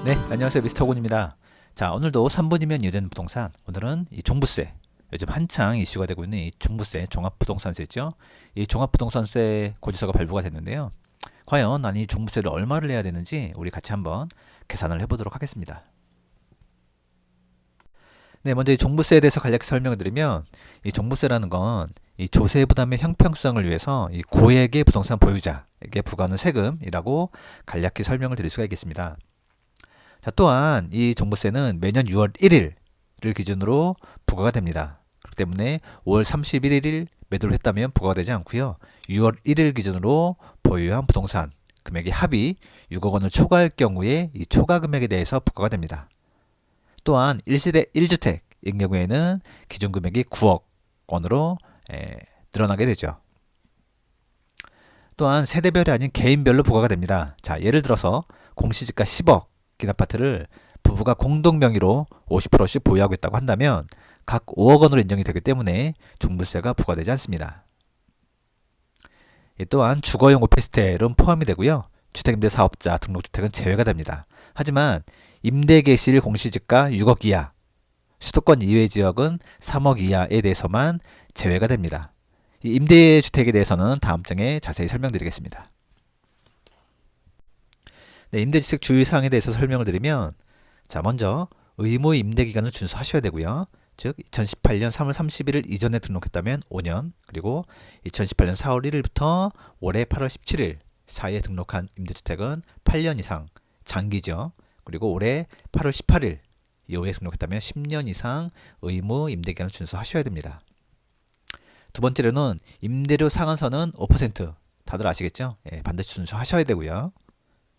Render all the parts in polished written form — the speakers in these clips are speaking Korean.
네, 안녕하세요. 미스터 곤입니다. 자, 오늘도 3분이면 이어지는 부동산. 오늘은 이 종부세. 요즘 한창 이슈가 되고 있는 이 종부세, 종합부동산세죠. 이 종합부동산세 고지서가 발부가 됐는데요. 과연 난 이 종부세를 얼마를 내야 되는지 우리 같이 한번 계산을 해보도록 하겠습니다. 네, 먼저 이 종부세에 대해서 간략히 설명을 드리면 이 종부세라는 건 이 조세 부담의 형평성을 위해서 이 고액의 부동산 보유자에게 부과하는 세금이라고 간략히 설명을 드릴 수가 있겠습니다. 자, 또한 이 종부세는 매년 6월 1일을 기준으로 부과가 됩니다. 그렇기 때문에 5월 31일 매도를 했다면 부과가 되지 않고요. 6월 1일 기준으로 보유한 부동산 금액이 합이 6억 원을 초과할 경우에 이 초과 금액에 대해서 부과가 됩니다. 또한 1세대 1주택인 경우에는 기준 금액이 9억 원으로 늘어나게 되죠. 또한 세대별이 아닌 개인별로 부과가 됩니다. 자, 예를 들어서 공시지가 10억 긴 아파트를 부부가 공동 명의로 50%씩 보유하고 있다고 한다면 각 5억 원으로 인정이 되기 때문에 종부세가 부과되지 않습니다. 또한 주거용 오피스텔은 포함이 되고요. 주택임대 사업자 등록주택은 제외가 됩니다. 하지만 임대계실 공시지가 6억 이하, 수도권 이외 지역은 3억 이하에 대해서만 제외가 됩니다. 이 임대주택에 대해서는 다음 장에 자세히 설명드리겠습니다. 네, 임대주택 주의사항에 대해서 설명을 드리면, 자, 먼저 의무 임대기간을 준수하셔야 되고요. 즉 2018년 3월 31일 이전에 등록했다면 5년, 그리고 2018년 4월 1일부터 올해 8월 17일 사이에 등록한 임대주택은 8년 이상 장기죠. 그리고 올해 8월 18일 이후에 등록했다면 10년 이상 의무 임대기간을 준수하셔야 됩니다. 두 번째로는 임대료 상한선은 5%, 다들 아시겠죠? 예, 반드시 준수하셔야 되고요.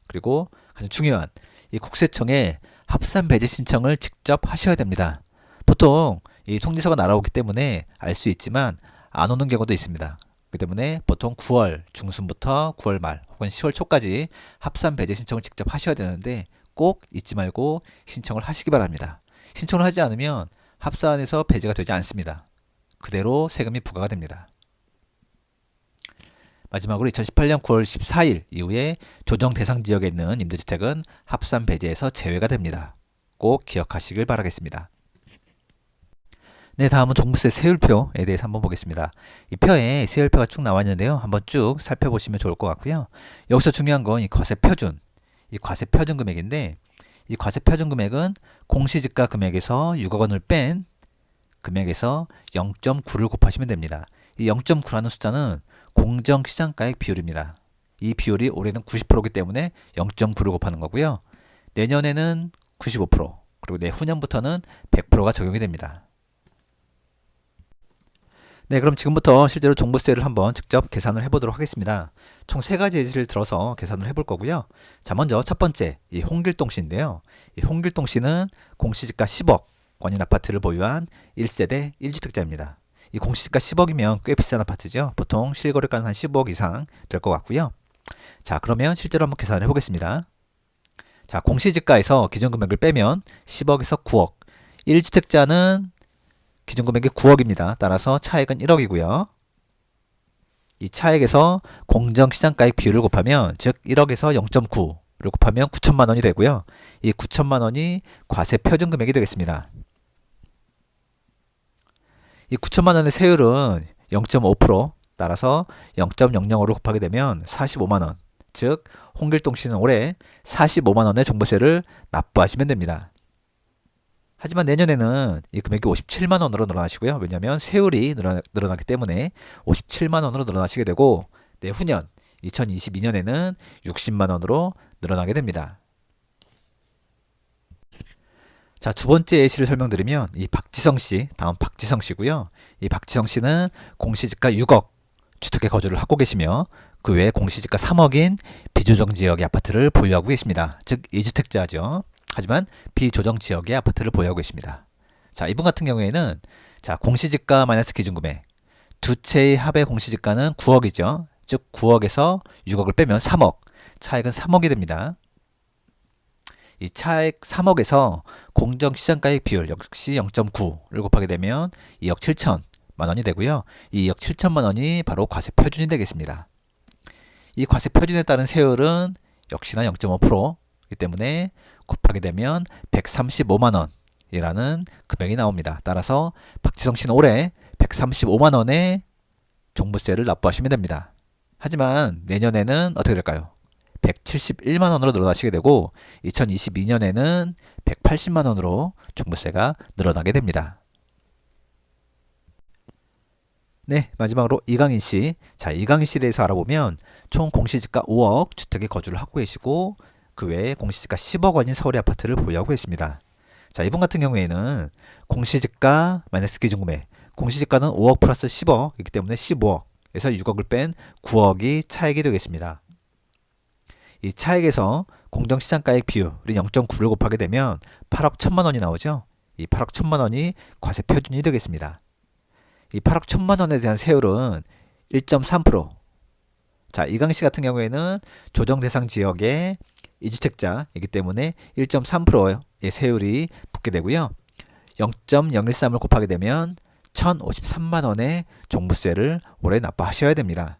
그리고 가장 중요한 이 국세청에 합산 배제 신청을 직접 하셔야 됩니다. 보통 이 통지서가 날아오기 때문에 알 수 있지만 안 오는 경우도 있습니다. 그렇기 때문에 보통 9월 중순부터 9월 말 혹은 10월 초까지 합산 배제 신청을 직접 하셔야 되는데 꼭 잊지 말고 신청을 하시기 바랍니다. 신청을 하지 않으면 합산에서 배제가 되지 않습니다. 그대로 세금이 부과가 됩니다. 마지막으로 2018년 9월 14일 이후에 조정 대상 지역에 있는 임대주택은 합산 배제에서 제외가 됩니다. 꼭 기억하시길 바라겠습니다. 네, 다음은 종부세 세율표에 대해서 한번 보겠습니다. 이 표에 세율표가 쭉 나와 있는데요. 한번 쭉 살펴보시면 좋을 것 같고요. 여기서 중요한 건 이 과세 표준, 이 과세 표준 금액인데 이 과세 표준 금액은 공시지가 금액에서 6억 원을 뺀 금액에서 0.9를 곱하시면 됩니다. 이 0.9라는 숫자는 공정시장가액 비율입니다. 이 비율이 올해는 90%이기 때문에 0.9를 곱하는 거고요. 내년에는 95%, 그리고 내후년부터는 100%가 적용이 됩니다. 네, 그럼 지금부터 실제로 종부세를 한번 직접 계산을 해보도록 하겠습니다. 총 3가지 예시를 들어서 계산을 해볼 거고요. 자, 먼저 첫 번째, 이 홍길동 씨인데요. 이 홍길동 씨는 공시지가 10억 원인 아파트를 보유한 1세대 1주택자입니다. 이 공시지가 10억이면 꽤 비싼 아파트죠. 보통 실거래가는 한 15억 이상 될 것 같고요. 자, 그러면 실제로 한번 계산을 해보겠습니다. 자, 공시지가에서 기준금액을 빼면 10억에서 9억. 1주택자는 기준금액이 9억입니다. 따라서 차액은 1억이고요. 이 차액에서 공정시장가액 비율을 곱하면, 즉 1억에서 0.9를 곱하면 9천만 원이 되고요. 이 9천만 원이 과세 표준금액이 되겠습니다. 이 9천만 원의 세율은 0.5%, 따라서 0.005를 곱하게 되면 45만 원. 즉 홍길동 씨는 올해 45만 원의 종부세를 납부하시면 됩니다. 하지만 내년에는 이 금액이 57만 원으로 늘어나시고요. 왜냐하면 세율이 늘어나기 때문에 57만 원으로 늘어나시게 되고 내후년 2022년에는 60만 원으로 늘어나게 됩니다. 자, 두 번째 예시를 설명드리면 이 박지성 씨, 다음 박지성 씨고요. 이 박지성 씨는 공시지가 6억 주택에 거주를 하고 계시며 그 외에 공시지가 3억인 비조정 지역의 아파트를 보유하고 계십니다. 즉 2주택자죠. 하지만 비조정 지역의 아파트를 보유하고 계십니다. 자, 이분 같은 경우에는 자, 공시지가 마이너스 기준금액 두 채의 합의 공시지가는 9억이죠. 즉 9억에서 6억을 빼면 3억, 차액은 3억이 됩니다. 이 차액 3억에서 공정시장가액 비율 역시 0.9를 곱하게 되면 2억 7천만 원이 되고요. 이 2억 7천만 원이 바로 과세 표준이 되겠습니다. 이 과세 표준에 따른 세율은 역시나 0.5%, 그렇기 때문에 곱하게 되면 135만 원이라는 금액이 나옵니다. 따라서 박지성 씨는 올해 135만 원의 종부세를 납부하시면 됩니다. 하지만 내년에는 어떻게 될까요? 171만 원으로 늘어나시게 되고 2022년에는 180만 원으로 종부세가 늘어나게 됩니다. 네, 마지막으로 이강인 씨. 자, 이강인 씨에 대해서 알아보면 총 공시지가 5억 주택에 거주를 하고 계시고 그 외에 공시지가 10억 원인 서울의 아파트를 보유하고 계십니다. 자, 이분 같은 경우에는 공시지가 마이너스 기준금액, 공시지가는 5억 플러스 10억이기 때문에 15억에서 6억을 뺀 9억이 차액이 되겠습니다. 이 차액에서 공정시장가액 비율이 0.9를 곱하게 되면 8억 1천만 원이 나오죠. 이 8억 1천만 원이 과세 표준이 되겠습니다. 이 8억 1천만 원에 대한 세율은 1.3%. 자, 이강 씨 같은 경우에는 조정 대상 지역의 2주택자이기 때문에 1.3%의 세율이 붙게 되고요. 0.013을 곱하게 되면 1,053만 원의 종부세를 올해 납부하셔야 됩니다.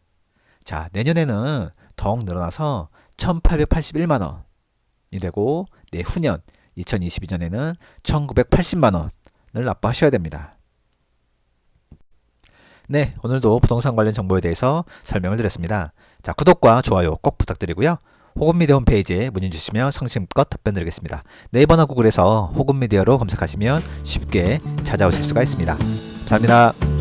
자, 내년에는 더욱 늘어나서 1,881만 원이 되고 내후년 2022년에는 1,980만 원을 납부하셔야 됩니다. 네, 오늘도 부동산 관련 정보에 대해서 설명을 드렸습니다. 자, 구독과 좋아요 꼭 부탁드리고요. 호금미디어 홈페이지에 문의 주시면 성심껏 답변 드리겠습니다. 네이버나 구글에서 호금미디어로 검색하시면 쉽게 찾아오실 수가 있습니다. 감사합니다.